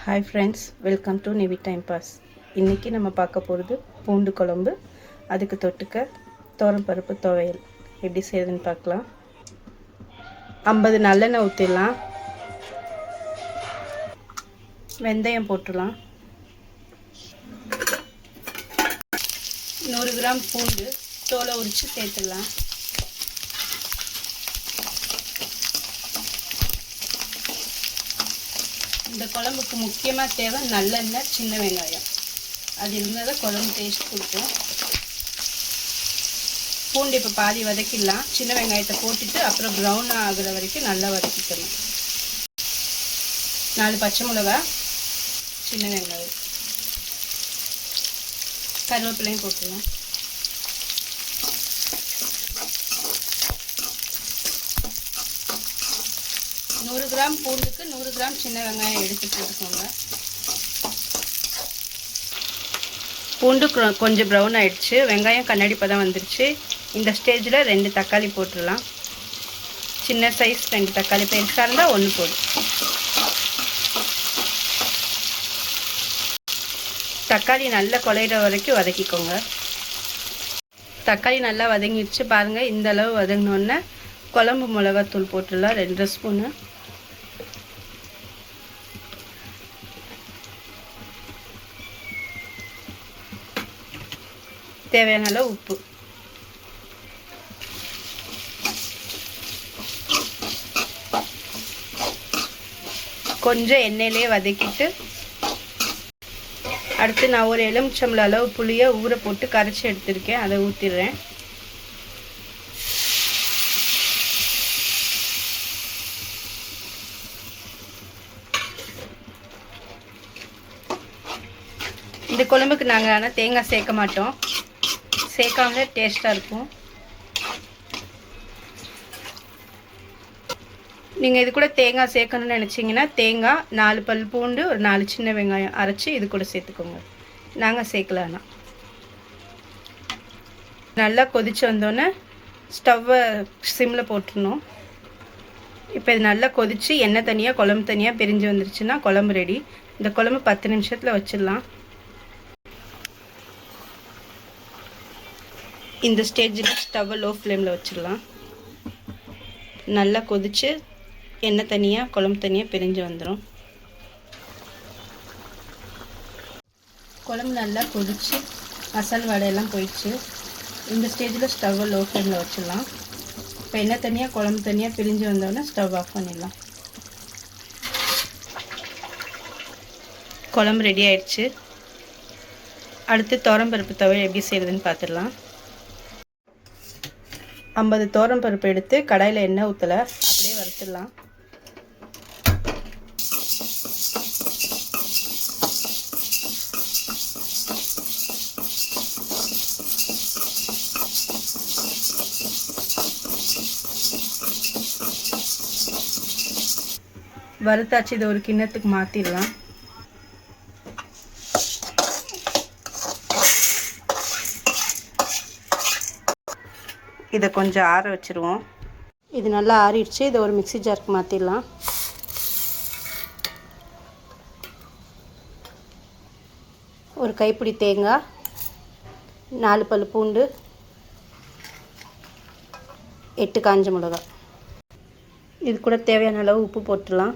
Hi friends, welcome to Nivi time pass. இன்றைக்கி நம்ம பார்க்க போகிறது பூண்டு குழம்பு. அதுக்கு தொட்டுக்க பருப்பு துவையல் எப்படி செய்யுதுன்னு பார்க்கலாம். 50 நல்லெண்ணெய் ஊற்றிடலாம். வெந்தயம் போட்டுடலாம். 100 கிராம் பூண்டு தோலை உரித்து சேர்த்துடலாம். இந்த குழம்புக்கு முக்கியமாக தேவை நல்லெண்ணெய், சின்ன வெங்காயம். அது இருந்தால் தான் குழம்பு டேஸ்ட் கொடுக்கும். பூண்டு இப்போ பாதி வதக்கிடலாம். சின்ன வெங்காயத்தை போட்டுட்டு அப்புறம் ப்ரௌன் ஆகுற வரைக்கும் நல்லா வதக்கிக்கணும். 4 பச்சை மிளகா, சின்ன வெங்காயம், கருவேப்பிலையும் போட்டுடலாம். நூறு கிராம் பூண்டுக்கு 100 கிராம் சின்ன வெங்காயம் எடுத்து போட்டுக்கோங்க. பூண்டு கொஞ்சம் ப்ரௌன் ஆகிடுச்சு, வெங்காயம் கண்ணாடி பதம் வந்துருச்சு. இந்த ஸ்டேஜில் 2 தக்காளி போட்டுடலாம். சின்ன சைஸ் 2 தக்காளி, பெருசாக இருந்தால் 1 போடும். தக்காளி நல்லா குழையிற வரைக்கும் வதக்கிக்கோங்க. தக்காளி நல்லா வதங்கிடுச்சு பாருங்கள். இந்த அளவு வதங்கினோடனே குழம்பு மிளகாத்தூள் போட்டுடலாம், 2 ஸ்பூனு. தேவையான அளவு உப்பு. கொஞ்சம் எண்ணெயிலே வதக்கிட்டு அடுத்து நான் ஒரு எலுமிச்சம்பழம் அளவு புளியை ஊற போட்டு கரைச்சி எடுத்துருக்கேன், அதை ஊற்றிடுறேன். இந்த குழம்புக்கு நாங்கள் ஆனால் தேங்காய் சேர்க்க மாட்டோம், சேர்க்காமலே டேஸ்ட்டாக இருக்கும். நீங்கள் இது கூட தேங்காய் சேர்க்கணும்னு நினச்சிங்கன்னா தேங்காய், 4 பல் பூண்டு, ஒரு 4 சின்ன வெங்காயம் அரைச்சி இது கூட சேர்த்துக்கோங்க. நாங்கள் சேர்க்கலான்னா நல்லா கொதித்து வந்தோன்னே ஸ்டவ்வை சிம்மில் போட்டுடணும். இப்போ இது நல்லா கொதித்து எண்ணெய் தனியாக குழம்பு தனியாக பிரிஞ்சு வந்துருச்சுன்னா குழம்பு ரெடி. இந்த குழம்பு 10 நிமிஷத்தில் வச்சிடலாம். இந்த ஸ்டேஜில் ஸ்டவ்வை லோ ஃப்ளேமில் வச்சிடலாம். நல்லா கொதித்து எண்ணெய் தனியாக குழம்பு தனியாக பிரிஞ்சு வந்துடும். குழம்பு நல்லா கொதித்து மசாலா வடையெல்லாம் போயிடுச்சு. இந்த ஸ்டேஜில் ஸ்டவ்வை லோ ஃப்ளேமில் வச்சிடலாம். இப்போ எண்ணெய் தனியாக குழம்பு தனியாக பிரிஞ்சு வந்தோடனே ஸ்டவ் ஆஃப் பண்ணிடலாம். குழம்பு ரெடி ஆயிடுச்சு. அடுத்து பருப்பு துவையல் எப்படி செய்கிறதுன்னு பார்த்துடலாம். 50 பருப்பு எடுத்து கடாயில் எண்ணெய் ஊற்றலை, அப்படியே வறுத்துடலாம். வறுத்தாச்சு, இதை ஒரு கிண்ணத்துக்கு மாற்றிடலாம். இதை கொஞ்சம் ஆற வச்சுருவோம். இது நல்லா ஆறிடுச்சு, இதை ஒரு மிக்ஸி ஜாருக்கு மாற்றிடலாம். ஒரு கைப்பிடி தேங்காய், 4 பல் பூண்டு, 8 காஞ்ச மிளகாய், இது கூட தேவையான அளவு உப்பு போட்டுடலாம்.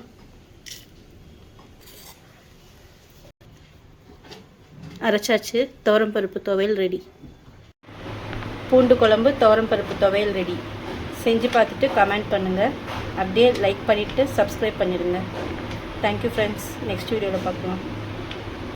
அரைச்சாச்சு, பருப்பு துவையல் ரெடி. பூண்டு குழம்பு பருப்பு துவையல் ரெடி. செஞ்சு பார்த்துட்டு கமெண்ட் பண்ணுங்கள். அப்படியே லைக் பண்ணிவிட்டு சப்ஸ்கிரைப் பண்ணிடுங்க. Thank you friends. நெக்ஸ்ட் வீடியோவில் பார்க்கலாம்.